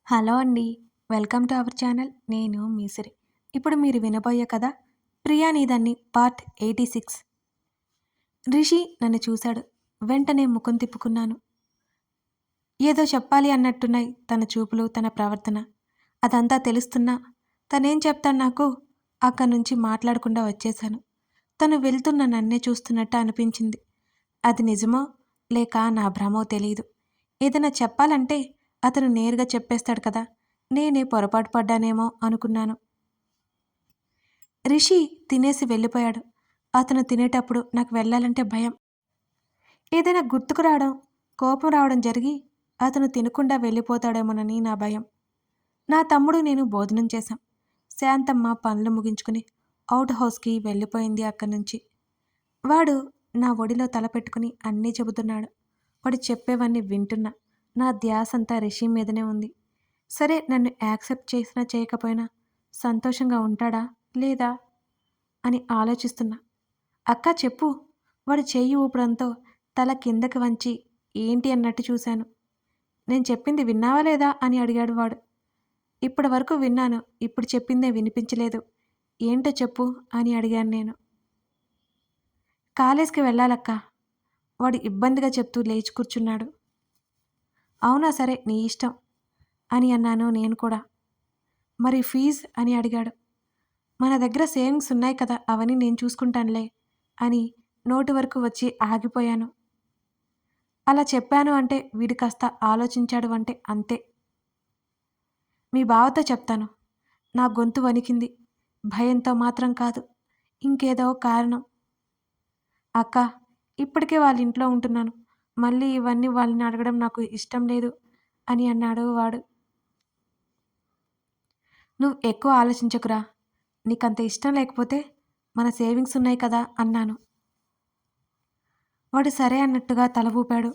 Hello అండి. Welcome to our channel. నేను మీ సిరి. ఇప్పుడు మీరు వినబోయే కథ 'ప్రియా నీదాన్ని' పార్ట్ 86. రిషి నన్ను చూశాడు. వెంటనే ముఖం తిప్పుకున్నాను. ఏదో చెప్పాలి అన్నట్టున్నాయి తన చూపులు, తన ప్రవర్తన. అదంతా తెలుస్తున్నా తనేం చెప్తాడు నాకు? అక్కడి నుంచి మాట్లాడకుండా వచ్చేశాను. తను వెళ్తున్న నన్నే చూస్తున్నట్టు అనిపించింది. అది నిజమో లేక నా భ్రమో తెలీదు. ఏదైనా చెప్పాలంటే అతను నేరుగా చెప్పేస్తాడు కదా! నేనే పొరపాటు పడ్డానేమో అనుకున్నాను. రిషి తినేసి వెళ్ళిపోయాడు. అతను తినేటప్పుడు నాకు వెళ్ళాలంటే భయం. ఏదైనా గుర్తుకు రావడం, కోపం రావడం జరిగి అతను తినకుండా వెళ్ళిపోతాడేమోనని నా భయం. నా తమ్ముడు నేను భోజనం చేశాం. శాంతమ్మ పనులు ముగించుకుని అవుట్ హౌస్‌కి వెళ్ళిపోయింది అక్కడి నుంచి. వాడు నా ఒడిలో తల పెట్టుకుని అన్నీ చెబుతున్నాడు. వాడు చెప్పేవన్నీ వింటున్నా. నా ధ్యాసంతా రిషి మీదనే ఉంది. సరే నన్ను యాక్సెప్ట్ చేసినా చేయకపోయినా సంతోషంగా ఉంటాడా? లేదా? అని ఆలోచిస్తున్నా. అక్కా చెప్పు. వాడు చెయ్యి ఊపడంతో తల కిందకి వంచి ఏంటి అన్నట్టు చూశాను. నేను చెప్పింది విన్నావా లేదా? అని అడిగాడు వాడు. ఇప్పటి వరకు విన్నాను. ఇప్పుడు చెప్పిందే వినిపించలేదు. ఏంటో చెప్పు అని అడిగాను నేను. కాలేజ్‌కి వెళ్ళాలక్కా. వాడు ఇబ్బందిగా చెప్తూ లేచి కూర్చున్నాడు. అవునా సరే నీ ఇష్టం అని అన్నాను నేను కూడా. మరి ఫీజ్ అని అడిగాడు. మన దగ్గర సేవింగ్స్ ఉన్నాయి కదా అవన్నీ నేను చూసుకుంటానులే అని నోటి వరకు వచ్చి ఆగిపోయాను. అలా చెప్పాను అంటే వీడు కాస్త ఆలోచించాడు అంటే అంతే. మీ బావతో చెప్తాను. నా గొంతు వణికింది. భయంతో మాత్రం కాదు. ఇంకేదో కారణం. అక్కా ఇప్పటికే వాళ్ళ ఇంట్లో ఉంటున్నాను. మళ్ళీ ఇవన్నీ వాళ్ళని అడగడం నాకు ఇష్టం లేదు అని అన్నాడు వాడు. నువ్వు ఎక్కువ ఆలోచించకురా. నీకంత ఇష్టం లేకపోతే మన సేవింగ్స్ ఉన్నాయి కదా అన్నాను. వాడు సరే అన్నట్టుగా తల ఊపాడు.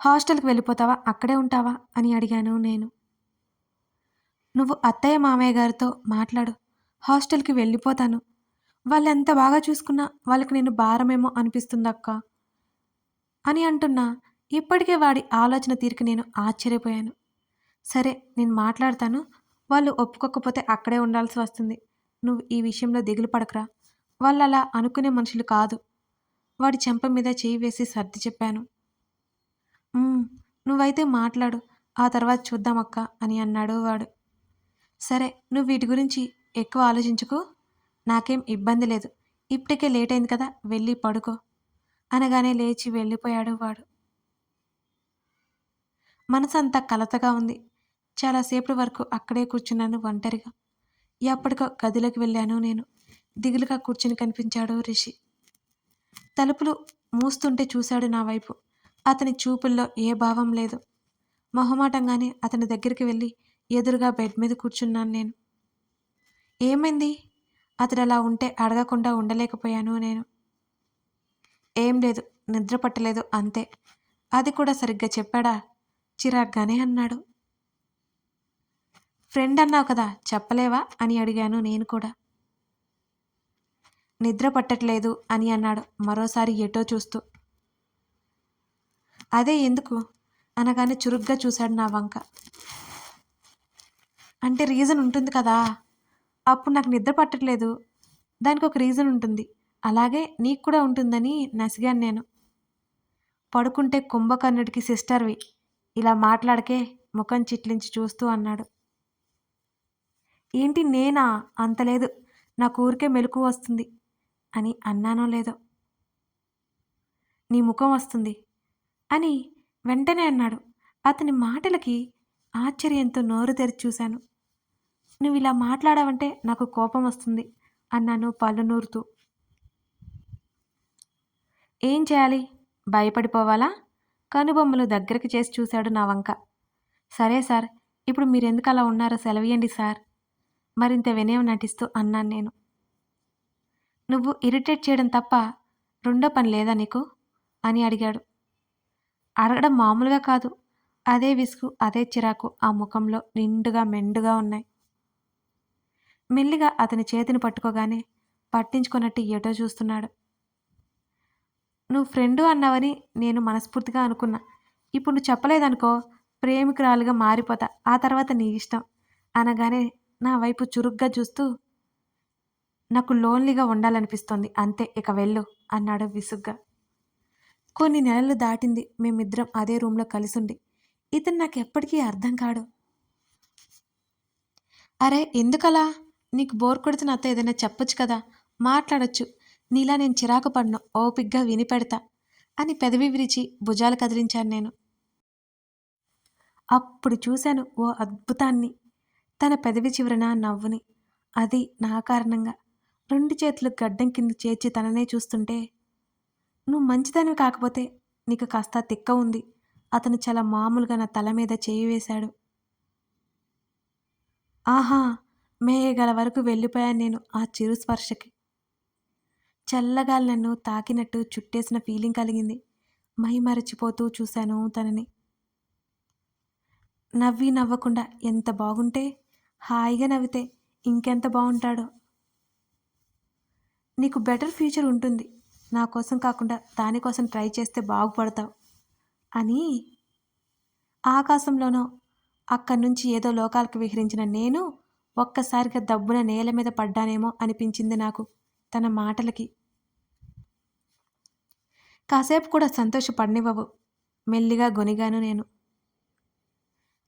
హాస్టల్‌కి వెళ్ళిపోతావా? అక్కడే ఉంటావా? అని అడిగాను నేను. నువ్వు అత్తయ్య మామయ్య గారితో మాట్లాడు. హాస్టల్‌కి వెళ్ళిపోతాను. వాళ్ళెంత బాగా చూసుకున్నా వాళ్ళకి నేను భారమేమో అనిపిస్తుందక్కా అని అంటున్నా ఇప్పటికే వాడి ఆలోచన తీరుకి నేను ఆశ్చర్యపోయాను. సరే నేను మాట్లాడతాను. వాళ్ళు ఒప్పుకోకపోతే అక్కడే ఉండాల్సి వస్తుంది. నువ్వు ఈ విషయంలో దిగులు పడకురా. వాళ్ళలా అనుకునే మనుషులు కాదు. వాడి చెంప మీద చెయ్యి వేసి సర్ది చెప్పాను. "హ్మ్. నువ్వైతే మాట్లాడు. ఆ తర్వాత చూద్దామక్కా" అని అన్నాడు వాడు. సరే నువ్వు వీటి గురించి ఎక్కువ ఆలోచించకు. నాకేం ఇబ్బంది లేదు. ఇప్పటికే లేట్ అయింది కదా! వెళ్ళి పడుకో అనగానే లేచి వెళ్ళిపోయాడు వాడు. మనసంతా కలతగా ఉంది. చాలా సేపటి వరకు అక్కడే కూర్చున్నాను ఒంటరిగా. ఎప్పటికో గదిలోకి వెళ్ళాను నేను. దిగులుగా కూర్చుని కనిపించాడు రిషి. తలుపులు మూస్తుంటే చూశాడు నా వైపు. అతని చూపుల్లో ఏ భావం లేదు. మొహమాటంగానే అతని దగ్గరికి వెళ్ళి ఎదురుగా బెడ్ మీద కూర్చున్నాను నేను. ఏమైంది? అతడలా ఉంటే అడగకుండా ఉండలేకపోయాను నేను. ఏం లేదు. నిద్ర పట్టలేదు అంతే. అది కూడా సరిగ్గా చెప్పాడా? చిరాగ్గానే అన్నాడు. ఫ్రెండ్ అన్నావు కదా చెప్పలేవా? అని అడిగాను నేను కూడా. నిద్ర పట్టట్లేదు అని అన్నాడు మరోసారి ఎటో చూస్తూ. అదే ఎందుకు? అనగానే చురుగ్గా చూశాడు నా వంక. అంటే రీజన్ ఉంటుంది కదా! అప్పుడు నాకు నిద్ర పట్టట్లేదు. దానికొక రీజన్ ఉంటుంది. అలాగే నీకు కూడా ఉంటుందని నసిగాను నేను. పడుకుంటే కుంభకర్ణుడికి సిస్టర్‌వి. ఇలా మాట్లాడకే ముఖం చిట్లించి చూస్తూ అన్నాడు. ఏంటి నేనా? అంత లేదు. నాకు ఊరికే మెలకువ వస్తుంది అని అన్నానో లేదో. నీ ముఖం వస్తుంది అని వెంటనే అన్నాడు. అతని మాటలకి ఆశ్చర్యంతో నోరు తెరిచి చూశాను. నువ్విలా మాట్లాడావంటే నాకు కోపం వస్తుంది అన్నాను పళ్ళు నూరుతూ. ఏం చేయాలి? భయపడిపోవాలా? కనుబొమ్మలు దగ్గరికి చేసి చూశాడు నా వంక. సరే సార్. ఇప్పుడు మీరెందుకలా ఉన్నారో సెలవియ్యండి సార్. మరింత వినయం నటిస్తూ అన్నాను నేను. నువ్వు ఇరిటేట్ చేయడం తప్ప రెండో పని లేదా నీకు? అని అడిగాడు. అడగడం మామూలుగా కాదు. అదే విసుగు, అదే చిరాకు ఆ ముఖంలో నిండుగా మెండుగా ఉన్నాయి. మెల్లిగా అతని చేతిని పట్టుకోగానే పట్టించుకున్నట్టు ఎటో చూస్తున్నాడు. నువ్వు ఫ్రెండు అన్నావని నేను మనస్ఫూర్తిగా అనుకున్నా. ఇప్పుడు నువ్వు చెప్పలేదనుకో ప్రేమికురాలుగా మారిపోతా. ఆ తర్వాత నీ ఇష్టం అనగానే నా వైపు చురుగ్గా చూస్తూ నాకు లోన్లీగా ఉండాలనిపిస్తోంది. అంతే ఇక వెళ్ళు అన్నాడు విసుగ్గా. కొన్ని నెలలు దాటింది మేమిద్దరం అదే రూమ్‌లో కలిసుండి. ఇతను నాకెప్పటికీ అర్థం కాడు. అరే! ఎందుకలా? నీకు బోర్ కొడితే నాతో ఏదైనా చెప్పొచ్చు కదా! మాట్లాడొచ్చు. నీలా నేను చిరాకు పడను. ఓపిగ్గా వినిపెడతా అని పెదవి విరిచి భుజాలు కదిలించాను నేను. అప్పుడు చూశాను ఓ అద్భుతాన్ని. తన పెదవి చివరన నవ్వుని. అది నా కారణంగా. 2 చేతులు గడ్డం కింద చేర్చి తననే చూస్తుంటే, "నువ్వు మంచిదానివి కాకపోతే నీకు కాస్త తిక్క ఉంది." అతను చాలా మామూలుగా నా తల మీద చెయ్యి వేశాడు. ఆహా! మేయగల వరకు వెళ్ళిపోయాను నేను ఆ చిరు స్పర్శకి. చల్లగాలి నన్ను తాకినట్టు చుట్టేసిన ఫీలింగ్ కలిగింది. మైమరచిపోతూ చూశాను తనని. నవ్వి నవ్వకుండా ఎంత బాగుంటే, హాయిగా నవ్వితే ఇంకెంత బావుంటాడో. నీకు బెటర్ ఫ్యూచర్ ఉంటుంది. నా కోసం కాకుండా దాని కోసం ట్రై చేస్తే బాగుపడతావు అని ఆకాశంలోనో అక్కడి నుంచి ఏదో లోకాలకు విహరించిన నేను ఒక్కసారిగా దబ్బున నేల మీద పడ్డానేమో అనిపించింది నాకు తన మాటలకి. కాసేపు కూడా సంతోషపడనివ్వవు. మెల్లిగా గొనిగాను నేను.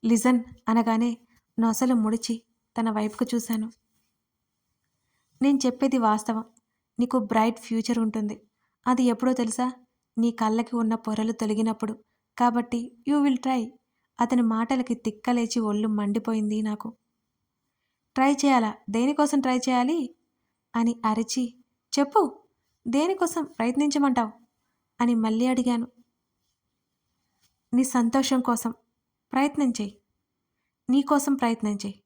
లిజన్ అనగానే నొసలు ముడిచి తన వైపుకు చూశాను. నేను చెప్పేది వాస్తవం. నీకు బ్రైట్ ఫ్యూచర్ ఉంటుంది. అది ఎప్పుడో తెలుసా? నీ కళ్ళకి ఉన్న పొరలు తొలగినప్పుడు. కాబట్టి యూ విల్ ట్రై. అతని మాటలకి తిక్కలేచి ఒళ్ళు మండిపోయింది నాకు. ట్రై చేయాలా? దేనికోసం ట్రై చేయాలి? అని అరిచి, చెప్పు, దేనికోసం ప్రయత్నించమంటావు? అని మళ్ళీ అడిగాను. నీ సంతోషం కోసం ప్రయత్నం చెయ్యి. నీకోసం ప్రయత్నం చెయ్యి.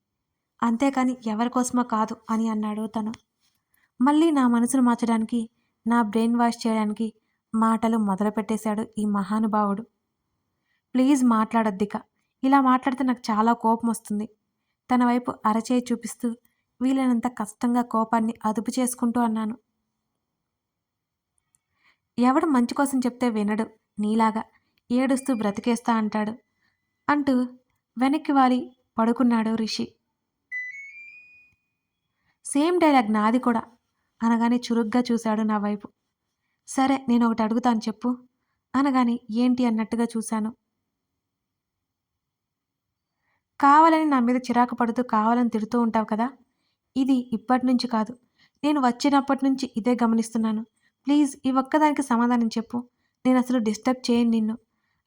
అంతేకాని ఎవరికోసమో కాదు అని అన్నాడు తను. మళ్ళీ నా మనసును మార్చడానికి, నా బ్రెయిన్ వాష్ చేయడానికి మాటలు మొదలుపెట్టేశాడు ఈ మహానుభావుడు. ప్లీజ్ మాట్లాడొద్దిక. ఇలా మాట్లాడితే నాకు చాలా కోపం వస్తుంది. తన వైపు అరచేయి చూపిస్తూ వీలైనంత కష్టంగా కోపాన్ని అదుపు చేసుకుంటూ అన్నాను. ఎవడు మంచి కోసం చెప్తే వినడు. నీలాగా ఏడుస్తూ బ్రతికేస్తా అంటాడు అంటూ వెనక్కి వాలి పడుకున్నాడు రిషి. సేమ్ డైలాగ్ నాది కూడా అనగానే చురుగ్గా చూశాడు నా వైపు. సరే నేను ఒకటి అడుగుతాను చెప్పు అనగానే ఏంటి అన్నట్టుగా చూశాను. కావాలని నా మీద చిరాకు పడుతూ కావాలని తిడుతూ ఉంటావు కదా, ఇది ఇప్పటి నుంచి కాదు, నేను వచ్చినప్పటి నుంచి ఇదే గమనిస్తున్నాను. ప్లీజ్ ఈ ఒక్కదానికి సమాధానం చెప్పు. నేను అసలు డిస్టర్బ్ చేయను నిన్ను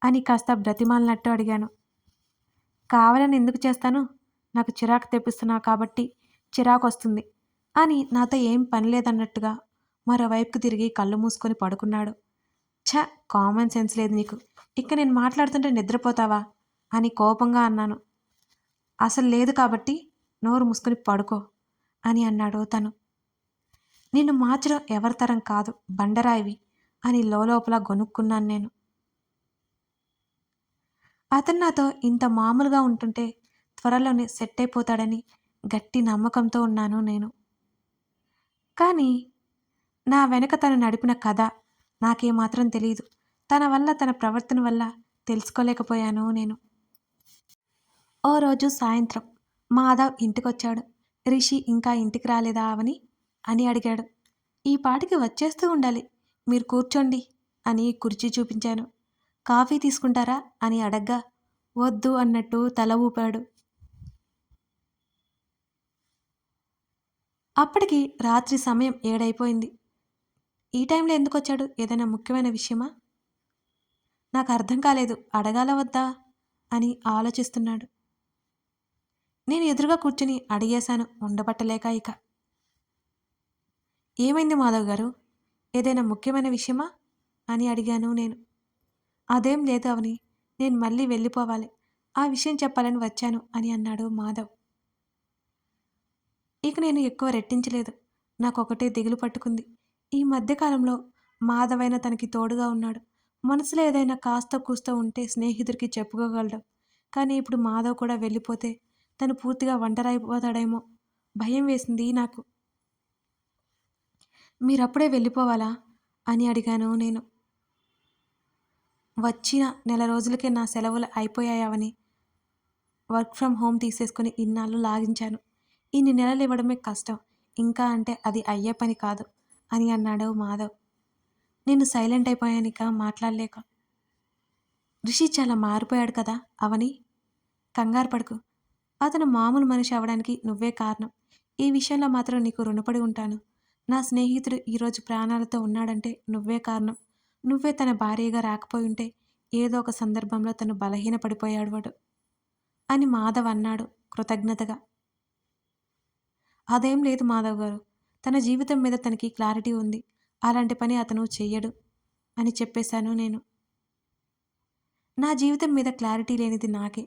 అని కాస్త బ్రతిమాలినట్టు అడిగాను. కావాలని ఎందుకు చేస్తాను? నాకు చిరాకు తెప్పిస్తున్నావు కాబట్టి చిరాకు వస్తుంది అని నాతో ఏం పని లేదన్నట్టుగా మరోవైపుకు తిరిగి కళ్ళు మూసుకొని పడుకున్నాడు. ఛ, కామన్ సెన్స్ లేదు నీకు. ఇక నేను మాట్లాడుతుంటే నిద్రపోతావా అని కోపంగా అన్నాను. అసలు లేదు కాబట్టి నోరు మూసుకొని పడుకో అని అన్నాడు తను. నిన్ను మార్చడం ఎవరితరం కాదు, బండరాయివి అని లోపల గొనుక్కున్నాను నేను. అతను నాతో ఇంత మామూలుగా ఉంటుంటే త్వరలోనే సెట్ అయిపోతాడని గట్టి నమ్మకంతో ఉన్నాను నేను. కానీ నా వెనక తను నడిపిన కథ నాకేమాత్రం తెలీదు. తన వల్ల, తన ప్రవర్తన వల్ల తెలుసుకోలేకపోయాను నేను. ఓ రోజు సాయంత్రం మాధవ్ ఇంటికొచ్చాడు. రిషి ఇంకా ఇంటికి రాలేదా అవని అని అడిగాడు. ఈ పాటికి వచ్చేస్తూ ఉండాలి, మీరు కూర్చోండి అని కుర్చీ చూపించాను. కాఫీ తీసుకుంటారా అని అడగ్గా వద్దు అన్నట్టు తల ఊపాడు. అప్పటికి రాత్రి సమయం 7 అయిపోయింది. ఈ టైంలో ఎందుకొచ్చాడు? ఏదైనా ముఖ్యమైన విషయమా? నాకు అర్థం కాలేదు. అడగాల వద్దా అని ఆలోచిస్తున్నాడు. నేను ఎదురుగా కూర్చుని అడిగేశాను ఉండబట్టలేక ఇక. ఏమైంది మాధవ్ గారు? ఏదైనా ముఖ్యమైన విషయమా అని అడిగాను నేను. అదేం లేదు అవని, నేను మళ్ళీ వెళ్ళిపోవాలి. ఆ విషయం చెప్పాలని వచ్చాను అని అన్నాడు మాధవ్. ఇక నేను ఎక్కువ రెట్టించలేదు. నాకొకటే దిగులు పట్టుకుంది. ఈ మధ్యకాలంలో మాధవైన తనకి తోడుగా ఉన్నాడు. మనసులో ఏదైనా కాస్త కూస్తో ఉంటే స్నేహితుడికి చెప్పుకోగలడు. కానీ ఇప్పుడు మాధవ్ కూడా వెళ్ళిపోతే తను పూర్తిగా ఒంటరైపోతాడేమో భయం వేసింది నాకు. మీరప్పుడే వెళ్ళిపోవాలా అని అడిగాను నేను. వచ్చిన నెల రోజులకే నా సెలవులు అయిపోయాయవని వర్క్ ఫ్రమ్ హోమ్ తీసేసుకొని ఇన్నాళ్ళు లాగించాను. ఇన్ని నెలలు ఇవ్వడమే కష్టం. ఇంకా అంటే అది అయ్యే పని కాదు అని అన్నాడు మాధవ్. నేను సైలెంట్ అయిపోయానిక మాట్లాడలేక. రిషి చాలా మారిపోయాడు కదా అవని. కంగారు పడకు. అతను మామూలు మనిషి అవ్వడానికి నువ్వే కారణం. ఈ విషయంలో మాత్రం నీకు రుణపడి ఉంటాను. నా స్నేహితుడు ఈరోజు ప్రాణాలతో ఉన్నాడంటే నువ్వే కారణం. నువ్వే తన భార్యగా రాకపోయుంటే ఏదో ఒక సందర్భంలో తను బలహీన పడిపోయాడు వాడు అని మాధవ్ అన్నాడు కృతజ్ఞతగా. అదేం లేదు మాధవ్ గారు. తన జీవితం మీద తనకి క్లారిటీ ఉంది. అలాంటి పని అతను చెయ్యడు అని చెప్పేశాను నేను. నా జీవితం మీద క్లారిటీ లేనిది నాకే.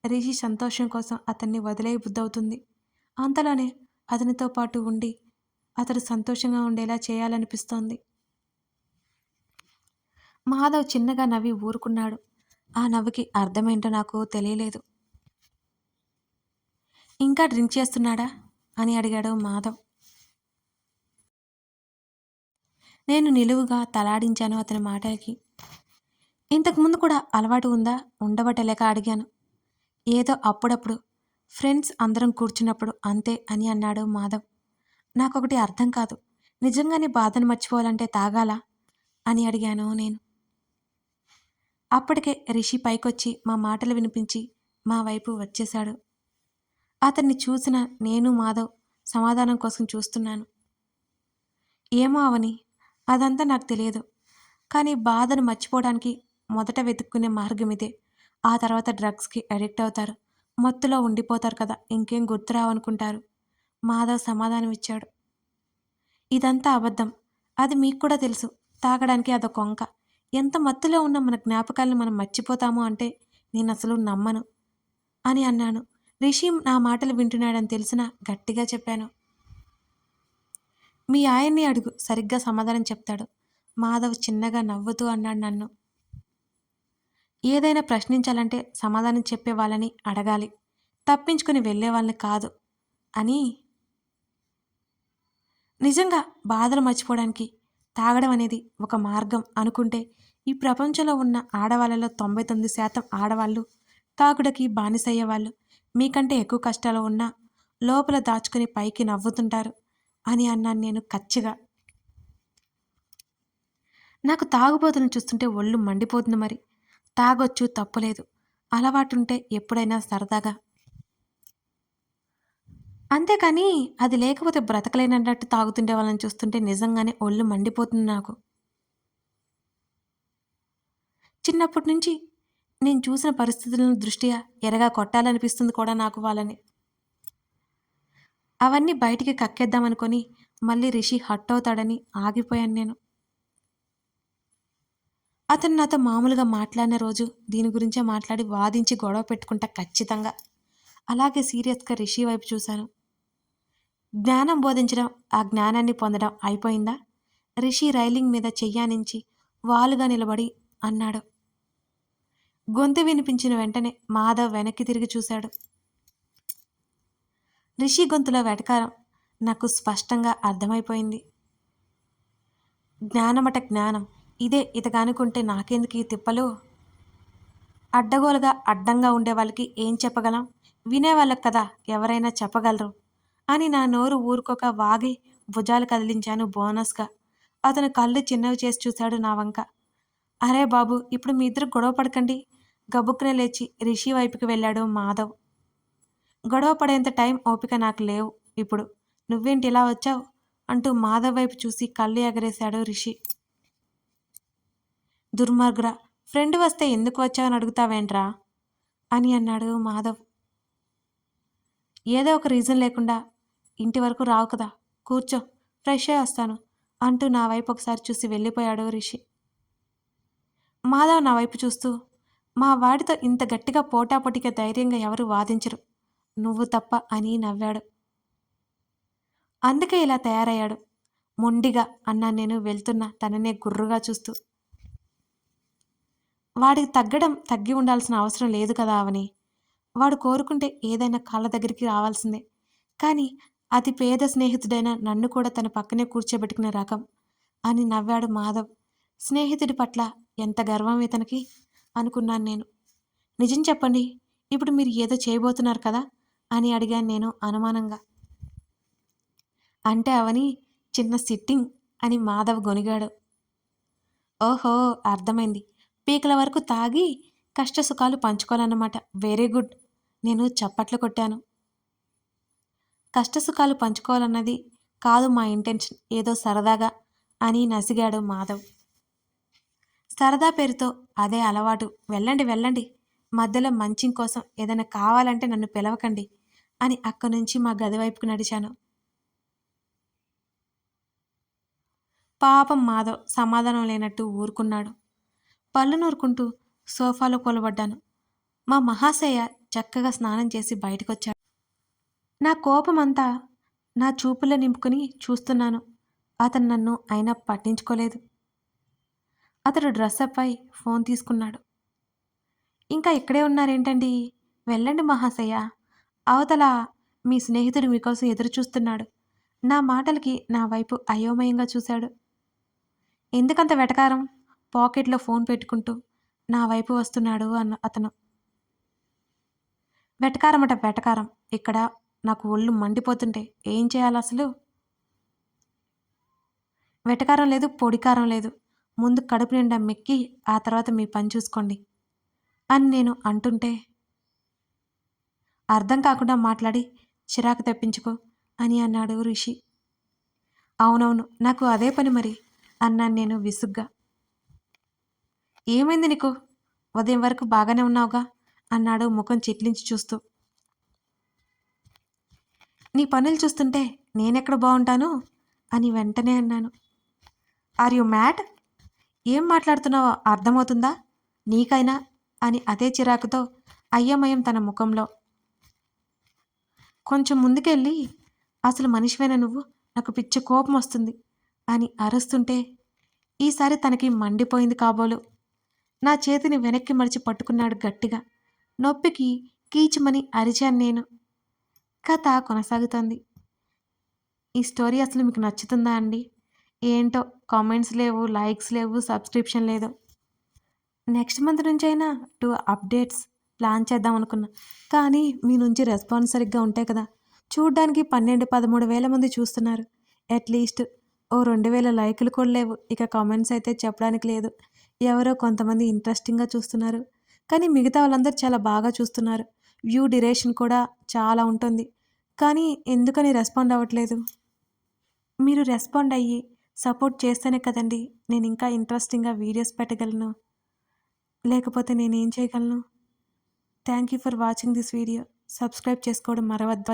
రిషి సంతోషం కోసం అతన్ని వదిలే బుద్ధవుతుంది. అంతలోనే అతనితో పాటు ఉండి అతడు సంతోషంగా ఉండేలా చేయాలనిపిస్తోంది. మాధవ్ చిన్నగా నవ్వి ఊరుకున్నాడు. ఆ నవ్వుకి అర్థమేంటో నాకు తెలియలేదు. ఇంకా డ్రింక్ చేస్తున్నాడా అని అడిగాడు మాధవ్. నేను నిలువుగా తలాడించాను అతని మాటలకి. ఇంతకుముందు కూడా అలవాటు ఉందా ఉండబట్టలేక అడిగాను. ఏదో అప్పుడప్పుడు ఫ్రెండ్స్ అందరం కూర్చున్నప్పుడు అంతే అని అన్నాడు మాధవ్. నాకొకటి అర్థం కాదు. నిజంగానే బాధను మర్చిపోవాలంటే తాగాలా అని అడిగాను నేను. అప్పటికే రిషి పైకొచ్చి మా మాటలు వినిపించి మా వైపు వచ్చేశాడు. అతన్ని చూసిన నేను మాధవ్ సమాధానం కోసం చూస్తున్నాను. ఏమో అవని, అదంతా నాకు తెలియదు. కానీ బాధను మర్చిపోవడానికి మొదట వెతుక్కునే మార్గం ఇదే. ఆ తర్వాత డ్రగ్స్కి అడిక్ట్ అవుతారు. మత్తులో ఉండిపోతారు కదా, ఇంకేం గుర్తురావనుకుంటారు. మాధవ్ సమాధానం ఇచ్చాడు. ఇదంతా అబద్ధం. అది మీకు కూడా తెలుసు. తాగడానికి అదొక వంక. ఎంత మత్తులో ఉన్న మన జ్ఞాపకాలను మనం మర్చిపోతాము అంటే నేను అసలు నమ్మను అని అన్నాను. రిషి నా మాటలు వింటున్నాడని తెలిసినా గట్టిగా చెప్పాను. మీ ఆయన్ని అడుగు, సరిగ్గా సమాధానం చెప్తాడు. మాధవ్ చిన్నగా నవ్వుతూ అన్నాడు నన్ను. ఏదైనా ప్రశ్నించాలంటే సమాధానం చెప్పే వాళ్ళని అడగాలి, తప్పించుకుని వెళ్ళే వాళ్ళని కాదు అని. నిజంగా బాధలు మర్చిపోవడానికి తాగడం అనేది ఒక మార్గం అనుకుంటే ఈ ప్రపంచంలో ఉన్న ఆడవాళ్ళలో 99% ఆడవాళ్ళు తాగుడికి బానిసయ్యేవాళ్ళు. మీకంటే ఎక్కువ కష్టాలు ఉన్నా లోపల దాచుకుని పైకి నవ్వుతుంటారు అని అన్నాను నేను కచ్చిగా. నాకు తాగుబోతులను చూస్తుంటే ఒళ్ళు మండిపోతుంది మరి. తాగొచ్చు, తప్పులేదు. అలవాటుంటే ఎప్పుడైనా సరదాగా. అంతేకాని అది లేకపోతే బ్రతకలేనన్నట్టు తాగుతుండే వాళ్ళని చూస్తుంటే నిజంగానే ఒళ్ళు మండిపోతుంది నాకు. చిన్నప్పటి నుంచి నేను చూసిన పరిస్థితులను దృష్ట్యా ఎరగా కొట్టాలనిపిస్తుంది కూడా నాకు వాళ్ళని. అవన్నీ బయటికి కక్కేద్దామనుకొని మళ్ళీ రిషి హర్ట్ అవుతాడని ఆగిపోయాను నేను. అతను నాతో మామూలుగా మాట్లాడిన రోజు దీని గురించే మాట్లాడి వాదించి గొడవ పెట్టుకుంటా ఖచ్చితంగా. అలాగే సీరియస్గా రిషి వైపు చూశాను. జ్ఞానం బోధించడం, ఆ జ్ఞానాన్ని పొందడం అయిపోయిందా? రిషి రైలింగ్ మీద చెయ్యానించి వాలుగా నిలబడి అన్నాడు. గొంతు వినిపించిన వెంటనే మాధవ్ వెనక్కి తిరిగి చూశాడు. రిషి గొంతులో వెటకారం నాకు స్పష్టంగా అర్థమైపోయింది. జ్ఞానమట జ్ఞానం. ఇదే ఇతగానుకుంటే నాకెందుకు ఈ తిప్పలు? అడ్డగోలుగా అడ్డంగా ఉండే వాళ్ళకి ఏం చెప్పగలం? వినేవాళ్ళకి కదా ఎవరైనా చెప్పగలరు అని నా నోరు ఊరుకోక వాగి భుజాలు కదిలించాను బోనస్గా. అతను కళ్ళు చిన్నవి చేసి చూశాడు నా వంక. అరే బాబు, ఇప్పుడు మీ ఇద్దరు గొడవ పడకండి. గబుక్కునే లేచి రిషి వైపుకి వెళ్ళాడు మాధవ్. గొడవ పడేంత టైం ఓపిక నాకు లేవు ఇప్పుడు. నువ్వేంటి ఇలా వచ్చావు అంటూ మాధవ్ వైపు చూసి కళ్ళు ఎగరేశాడు రిషి. దుర్మార్గుడా, ఫ్రెండ్ వస్తే ఎందుకు వచ్చావని అడుగుతావేంట్రా అని అన్నాడు మాధవ్. ఏదో ఒక రీజన్ లేకుండా ఇంటి వరకు రావు కదా, కూర్చో, ఫ్రెష్ అయ్యి వస్తాను అంటూ నా వైపు ఒకసారి చూసి వెళ్ళిపోయాడు రిషి. మాధవ్ నా వైపు చూస్తూ, మా వాడితో ఇంత గట్టిగా పోటాపోటీగా ధైర్యంగా ఎవరు వాదించరు, నువ్వు తప్ప అని నవ్వాడు. అందుకే ఇలా తయారయ్యాడు మొండిగా అన్నా నేను వెళ్తున్నా తననే గుర్రుగా చూస్తూ. వాడికి తగ్గి ఉండాల్సిన అవసరం లేదు కదా అవని. వాడు కోరుకుంటే ఏదైనా కాళ్ళ దగ్గరికి రావాల్సిందే. కానీ అతి పేద స్నేహితుడైన నన్ను కూడా తన పక్కనే కూర్చోబెట్టుకునే రకం అని నవ్వాడు మాధవ్. స్నేహితుడి పట్ల ఎంత గర్వం ఇతనికి అనుకున్నాను నేను. నిజం చెప్పండి, ఇప్పుడు మీరు ఏదో చేయబోతున్నారు కదా అని అడిగాను నేను అనుమానంగా. అంటే అవని చిన్న సిట్టింగ్ అని మాధవ్ గొనిగాడు. ఓహో! అర్థమైంది. పీకల వరకు తాగి కష్టసుఖాలు పంచుకోవాలన్నమాట. Very good. నేను చప్పట్లు కొట్టాను. కష్టసుఖాలు పంచుకోవాలన్నది కాదు మా ఇంటెన్షన్. ఏదో సరదాగా అని నసిగాడు మాధవ్. సరదా పేరుతో అదే అలవాటు. వెళ్ళండి వెళ్ళండి. మధ్యలో మంచింగ్ కోసం ఏదైనా కావాలంటే నన్ను పిలవకండి అని అక్కడి నుంచి మా గది వైపుకు నడిచాను. పాపం మాధవ్ సమాధానం లేనట్టు ఊరుకున్నాడు. పళ్ళు నూరుకుంటూ సోఫాలో కూలబడ్డాను. మా మహాశయ చక్కగా స్నానం చేసి బయటకొచ్చాడు. నా కోపమంతా నా చూపుల్లో నింపుకుని చూస్తున్నాను. అతను నన్ను అయినా పట్టించుకోలేదు. అతడు డ్రెస్అప్ అయి ఫోన్ తీసుకున్నాడు. ఇంకా ఇక్కడే ఉన్నారేంటండి? వెళ్ళండి మహాశయ. అవతల మీ స్నేహితుడు మీకోసం ఎదురు చూస్తున్నాడు. నా మాటలకి నా వైపు అయోమయంగా చూశాడు. ఎందుకంత వెటకారం? పాకెట్లో ఫోన్ పెట్టుకుంటూ నా వైపు వస్తున్నాడు అతను. వెటకారమట వెటకారం. ఇక్కడ నాకు ఒళ్ళు మండిపోతుంటే ఏం చేయాలసలు? వెటకారం లేదు, పొడికారం లేదు. ముందు కడుపు నిండా మెక్కి ఆ తర్వాత మీ పని చూసుకోండి అని నేను అంటుంటే, అర్థం కాకుండా మాట్లాడి చిరాకు తెప్పించుకో అని అన్నాడు రిషి. అవునవును, నాకు అదే పని మరి అన్నాను నేను విసుగ్గా. ఏమైంది నీకు? ఉదయం వరకు బాగానే ఉన్నావుగా అన్నాడు ముఖం చిట్లించి చూస్తూ. నీ పనులు చూస్తుంటే నేనెక్కడ బాగుంటాను అని వెంటనే అన్నాను. Are you mad? ఏం మాట్లాడుతున్నావో అర్థమవుతుందా నీకైనా అని అదే చిరాకుతో అయ్యమయం తన ముఖంలో. కొంచెం ముందుకెళ్ళి అసలు మనిషివేనా నువ్వు, నాకు పిచ్చి కోపం వస్తుంది అని అరుస్తుంటే ఈసారి తనకి మండిపోయింది కాబోలు. నా చేతిని వెనక్కి మడిచి పట్టుకున్నాడు గట్టిగా. నొప్పికి కీచుమని అరిచాను నేను. కథ కొనసాగుతోంది. ఈ స్టోరీ అసలు మీకు నచ్చుతుందా అండి? ఏంటో కామెంట్స్ లేవు, లైక్స్ లేవు, సబ్స్క్రిప్షన్ లేదు. నెక్స్ట్ మంత్ నుంచైనా 2 అప్డేట్స్ ప్లాన్ చేద్దాం అనుకున్నా. కానీ మీ నుంచి రెస్పాన్స్ సరిగ్గా ఉంటే కదా. చూడ్డానికి 12, 13 వేల మంది చూస్తున్నారు. అట్లీస్ట్ ఓ 2000 లైకులు కూడా లేవు. ఇక కామెంట్స్ అయితే చెప్పడానికి లేదు. ఎవరో కొంతమంది ఇంట్రెస్టింగ్గా చూస్తున్నారు. కానీ మిగతా వాళ్ళందరూ చాలా బాగా చూస్తున్నారు. వ్యూ డ్యూరేషన్ కూడా చాలా ఉంటుంది. కానీ ఎందుకని రెస్పాండ్ అవ్వట్లేదు? మీరు రెస్పాండ్ అయ్యి సపోర్ట్ చేస్తేనే కదండి నేను ఇంకా ఇంట్రెస్టింగ్గా వీడియోస్ పెట్టగలను. లేకపోతే నేనేం చేయగలను? Thank you for watching this video. Subscribe చేసుకోవడం మరవద్దు.